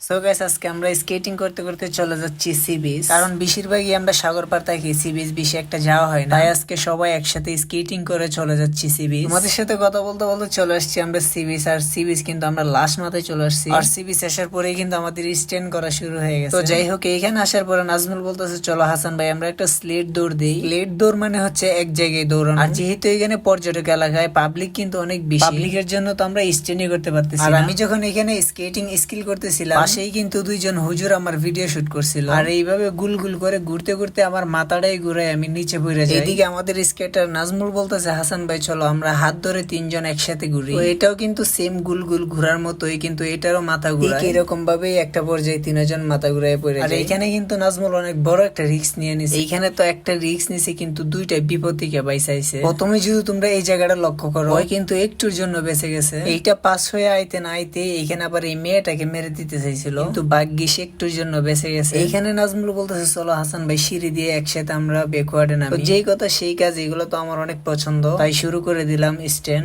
So guys, আজকে আমরা skating করতে করতে চলে যাচ্ছি সি বিচ। কারণ বেশিরভাগই আমরা সাগর পার থাকি, সি বিচ বেশি একটা যাওয়া হয় না। তাই আজকে সবাই একসাথে স্কেটিং করে চলে যাচ্ছি সি বিচ। আমাদের সাথে কথা বলতে বলতে চলে আসছি আমরা সি বিচ। আর সি বিচ কিন্তু আমরা লাস্ট মাথায় চলে আসছি। আর সি বিচ আসার পরেই কিন্তু আমাদের স্ট্যান্ড করা শুরু হয়ে গেছে। তো যাই হোক, এইখানে আসার পরে নাজমুল বলতেছে, চলো হাসান ভাই আমরা একটা স্লেট দৌড় দিই। স্লেট দৌড় মানে হচ্ছে এক জায়গায় দৌড়ানো। আর যেহেতু এখানে পর্যটক এলাকায় পাবলিক কিন্তু অনেক বেশি, পাবলিকের জন্য তো আমরা স্ট্যান্ডই করতে পারতেছি। আর আমি যখন এখানে স্কেটিং স্কিল করতেছিলাম, পাশেই কিন্তু দুইজন হুজুর আমার ভিডিও শুট করছিল। আর এইভাবে গুল গুল করে ঘুরতে ঘুরতে আমার মাথাটাই ঘুরে আমি নিচে পড়ে যাই। এদিকে আমাদের স্কেটার নাজমুল বলতেছে, হাসান ভাই চলো আমরা হাত ধরে তিনজন একসাথে ঘুরি। এটাও কিন্তু সেম গুল গুল ঘুরার মতোই, কিন্তু এটারও মাথা ঘুরায়। এরকম ভাবে একটা পর্যায়ে তিনজন মাথা ঘুরায় পড়ে যায়। আর এইখানে কিন্তু নাজমুল অনেক বড় একটা রিস্ক নিয়ে নিছে। এইখানে তো একটা রিস্ক নিছে, কিন্তু দুইটা বিপদ থেকে বাইসাইছে। প্রথমে যদি তোমরা এই জায়গাটা লক্ষ্য করো, ওই কিন্তু একটুর জন্য বেঁচে গেছে। এইটা পাস হয়ে আইতে না আইতে এইখানে আবার এই মেয়েটাকে মেরে দিতে চাইছিল, কিন্তু ভাগ্যিস একটুর জন্য বেঁচে গেছে। এইখানে নাজমুল বলতেছে, চলো হাসান ভাই সিঁড়ি দিয়ে একসাথে আমরা ব্যাকওয়ার্ডে নামি। যেই কথা সেই কাজ, এগুলো তো আমার অনেক পছন্দ, তাই শুরু করে দিলাম স্ট্যান্ড।